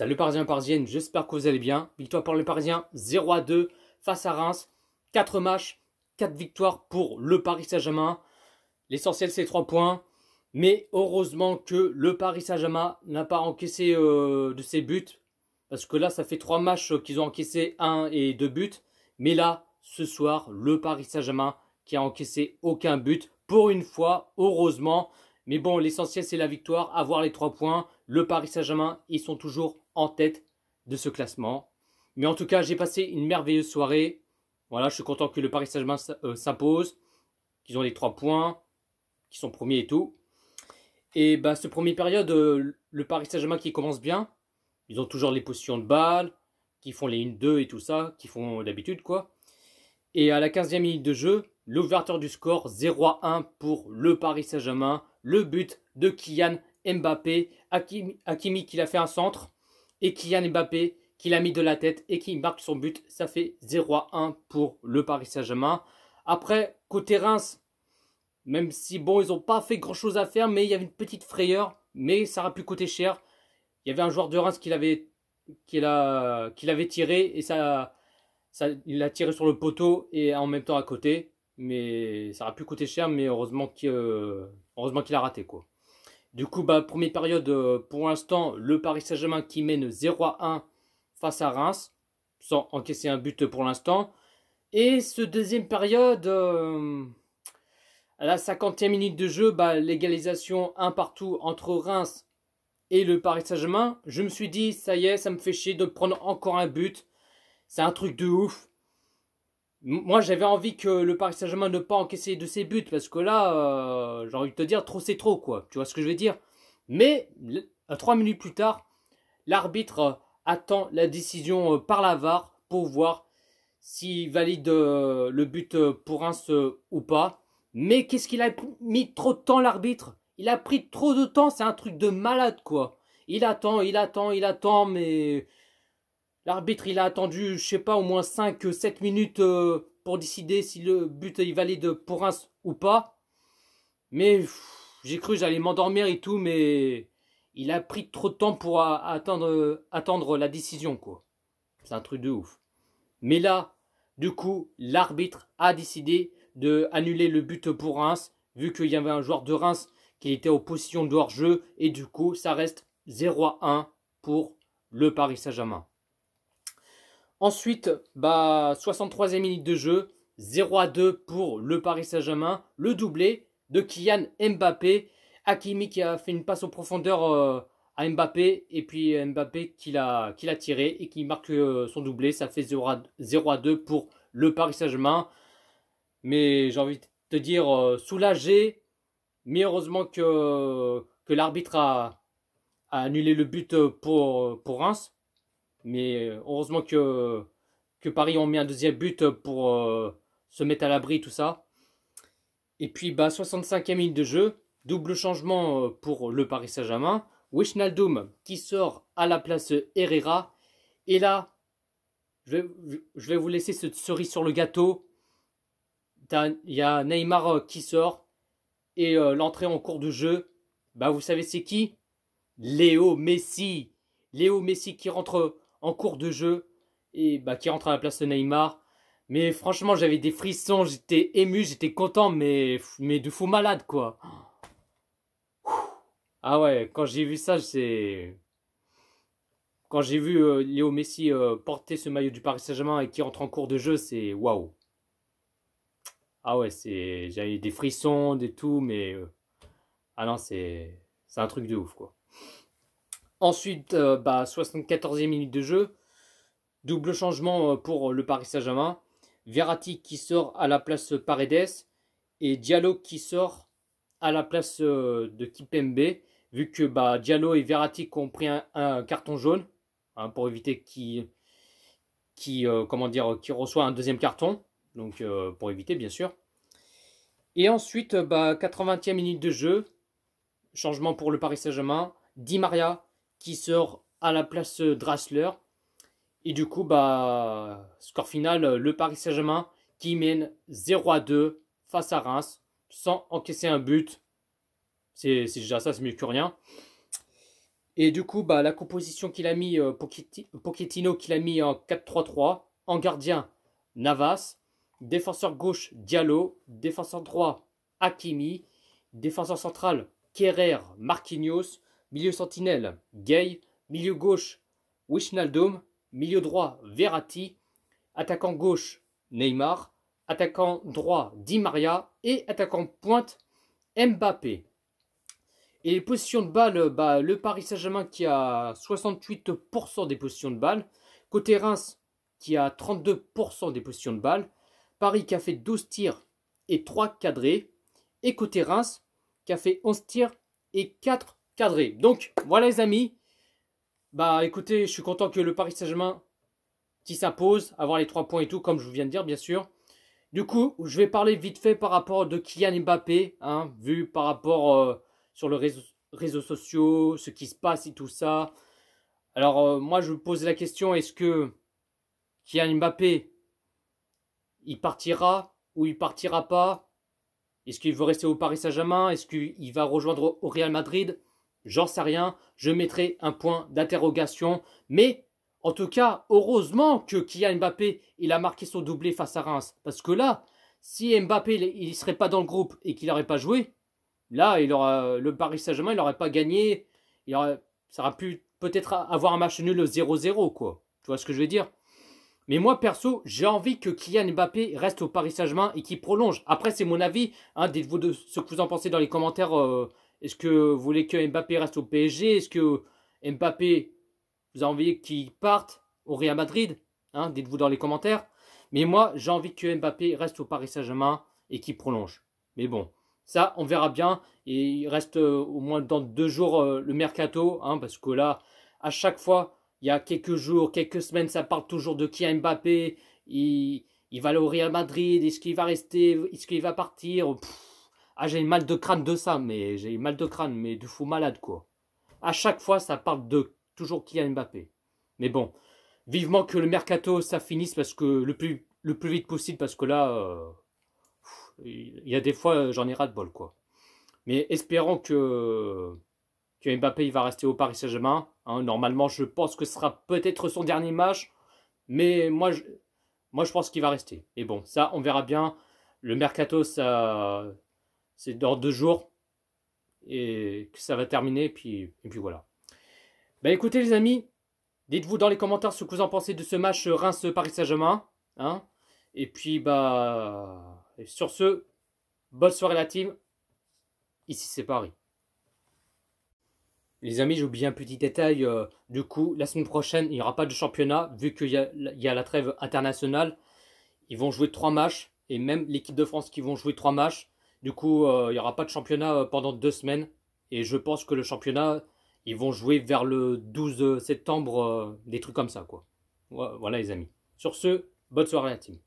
Salut Parisiens, Parisiennes, j'espère que vous allez bien. Victoire pour les Parisiens, 0-2 face à Reims. 4 matchs, 4 victoires pour le Paris Saint-Germain. L'essentiel c'est 3 points. Mais heureusement que le Paris Saint-Germain n'a pas encaissé de ses buts. Parce que là, ça fait 3 matchs qu'ils ont encaissé 1 et 2 buts. Mais là, ce soir, le Paris Saint-Germain qui a encaissé aucun but. Pour une fois, heureusement. Mais bon, l'essentiel c'est la victoire, avoir les 3 points. Le Paris Saint-Germain, ils sont toujours en tête de ce classement. Mais en tout cas, j'ai passé une merveilleuse soirée. Voilà, je suis content que le Paris Saint-Germain s'impose, qu'ils ont les 3 points, qu'ils sont premiers et tout. Et bah, ce premier période, le Paris Saint-Germain qui commence bien. Ils ont toujours les positions de balle, qui font les 1-2 et tout ça, qui font d'habitude quoi. Et à la 15e minute de jeu, l'ouverture du score 0-1 pour le Paris Saint-Germain. Le but de Kylian Mbappé. Hakimi qui l'a fait un centre. Et Kylian Mbappé qui l'a mis de la tête et qui marque son but. Ça fait 0-1 pour le Paris Saint-Germain. Après, côté Reims, même si bon, ils n'ont pas fait grand chose à faire, mais il y avait une petite frayeur. Mais ça aurait pu coûter cher. Il y avait un joueur de Reims qui l'avait tiré et il l'a tiré sur le poteau et en même temps à côté. Mais ça aurait pu coûter cher, mais heureusement qu'il a raté quoi. Du coup, bah, première période, pour l'instant, le Paris Saint-Germain qui mène 0-1 face à Reims, sans encaisser un but pour l'instant. Et ce deuxième période, à la 50e minute de jeu, bah, l'égalisation un partout entre Reims et le Paris Saint-Germain. Je me suis dit, ça y est, ça me fait chier de prendre encore un but. C'est un truc de ouf. Moi, j'avais envie que le Paris Saint-Germain ne pas encaisser de ses buts. Parce que là, j'ai envie de te dire, trop c'est trop, quoi. Tu vois ce que je veux dire? Mais, 3 minutes plus tard, l'arbitre attend la décision par la VAR pour voir s'il valide le but pour Reims ou pas. Mais qu'est-ce qu'il a mis trop de temps, l'arbitre? Il a pris trop de temps, c'est un truc de malade, quoi. Il attend, mais... L'arbitre, il a attendu, je sais pas, au moins 5-7 minutes pour décider si le but il valide pour Reims ou pas. Mais j'ai cru que j'allais m'endormir et tout, mais il a pris trop de temps pour attendre la décision, quoi. C'est un truc de ouf. Mais là, du coup, l'arbitre a décidé de annuler le but pour Reims, vu qu'il y avait un joueur de Reims qui était en position de hors-jeu, et du coup, ça reste 0-1 pour le Paris Saint-Germain. Ensuite, bah, 63e minute de jeu, 0-2 pour le Paris Saint-Germain. Le doublé de Kylian Mbappé. Hakimi qui a fait une passe en profondeur à Mbappé. Et puis Mbappé qui l'a tiré et qui marque son doublé. Ça fait 0-2 pour le Paris Saint-Germain. Mais j'ai envie de te dire soulagé. Mais heureusement que l'arbitre a annulé le but pour Reims. Mais heureusement que Paris ont mis un deuxième but pour se mettre à l'abri, tout ça. Et puis, bah, 65e minute de jeu. Double changement pour le Paris Saint-Germain. Wijnaldum qui sort à la place Herrera. Et là, je vais vous laisser cette cerise sur le gâteau. Il y a Neymar qui sort. Et l'entrée en cours de jeu, bah, vous savez c'est qui? Léo Messi. Léo Messi qui rentre en cours de jeu et bah, qui rentre à la place de Neymar. Mais franchement, j'avais des frissons, j'étais ému, j'étais content, mais de fou malade, quoi. Ah ouais, quand j'ai vu ça, c'est... Quand j'ai vu Léo Messi porter ce maillot du Paris Saint-Germain et qui rentre en cours de jeu, c'est waouh. Ah ouais, j'avais des frissons, des tout, mais... Ah non, c'est un truc de ouf, quoi. Ensuite, bah, 74e minute de jeu. Double changement pour le Paris Saint-Germain. Verratti qui sort à la place Paredes. Et Diallo qui sort à la place de Kimpembe. Vu que bah, Diallo et Verratti ont pris un carton jaune. Hein, pour éviter qu'il reçoit un deuxième carton. Donc pour éviter bien sûr. Et ensuite, bah, 80e minute de jeu. Changement pour le Paris Saint-Germain. Di Maria qui sort à la place Draxler. Et du coup, bah, score final, le Paris Saint-Germain qui mène 0-2 face à Reims sans encaisser un but. C'est déjà ça, c'est mieux que rien. Et du coup, bah, la composition qu'il a mis, Pochettino, qu'il a mis en 4-3-3, en gardien, Navas, défenseur gauche, Diallo, défenseur droit, Hakimi, défenseur central, Kerrer, Marquinhos, milieu sentinelle, Gay, milieu gauche, Wijnaldum, milieu droit, Verratti, attaquant gauche, Neymar, attaquant droit, Di Maria et attaquant pointe, Mbappé. Et les positions de balle, bah, le Paris Saint-Germain qui a 68% des positions de balle. Côté Reims qui a 32% des positions de balle. Paris qui a fait 12 tirs et 3 cadrés. Et côté Reims qui a fait 11 tirs et 4 cadrés. Donc voilà les amis. Bah écoutez, je suis content que le Paris Saint-Germain qui s'impose, avoir les 3 points et tout, comme je viens de dire bien sûr. Du coup, je vais parler vite fait par rapport de Kylian Mbappé, hein, vu par rapport sur les réseaux sociaux, ce qui se passe et tout ça. Alors, moi, je me pose la question, est-ce que Kylian Mbappé, il partira ou il partira pas? Est-ce qu'il veut rester au Paris Saint-Germain? Est-ce qu'il va rejoindre au Real Madrid? J'en sais rien. Je mettrai un point d'interrogation. Mais, en tout cas, heureusement que Kylian Mbappé, il a marqué son doublé face à Reims. Parce que là, si Mbappé, il ne serait pas dans le groupe et qu'il n'aurait pas joué, là, le Paris Saint-Germain, il n'aurait pas gagné. Ça aurait pu peut-être avoir un match nul 0-0, quoi. Tu vois ce que je veux dire? Mais moi, perso, j'ai envie que Kylian Mbappé reste au Paris Saint-Germain et qu'il prolonge. Après, c'est mon avis. Hein, dites-vous de ce que vous en pensez dans les commentaires. Est-ce que vous voulez que Mbappé reste au PSG? Est-ce que Mbappé, vous avez envie qu'il parte au Real Madrid? Hein, dites-vous dans les commentaires. Mais moi, j'ai envie que Mbappé reste au Paris Saint-Germain et qu'il prolonge. Mais bon, ça, on verra bien. Et il reste au moins dans 2 jours le mercato. Hein, parce que là, à chaque fois, il y a quelques jours, quelques semaines, ça parle toujours de Kylian Mbappé. Il va aller au Real Madrid. Est-ce qu'il va rester? Est-ce qu'il va partir? Ah, j'ai mal de crâne de ça. Mais j'ai mal de crâne, mais de fou malade, quoi. À chaque fois, ça parle de toujours Kylian Mbappé. Mais bon, vivement que le mercato, ça finisse parce que le plus vite possible. Parce que là, il y a des fois, j'en ai ras de bol, quoi. Mais espérons que Mbappé il va rester au Paris Saint-Germain. Hein. Normalement, je pense que ce sera peut-être son dernier match. Mais moi, je pense qu'il va rester. Et bon, ça, on verra bien. Le mercato, ça, c'est dans 2 jours. Et que ça va terminer. Et puis voilà. Bah écoutez les amis, dites-vous dans les commentaires ce que vous en pensez de ce match Reims-Paris Saint-Germain. Hein. Et puis, bah, et sur ce, bonne soirée la team. Ici, c'est Paris. Les amis, j'ai oublié un petit détail. Du coup, la semaine prochaine, il n'y aura pas de championnat. Vu qu'il y a la trêve internationale, ils vont jouer 3 matchs. Et même l'équipe de France qui vont jouer 3 matchs. Du coup, il n'y aura pas de championnat pendant 2 semaines. Et je pense que le championnat, ils vont jouer vers le 12 septembre. Des trucs comme ça, quoi. Voilà les amis. Sur ce, bonne soirée la team.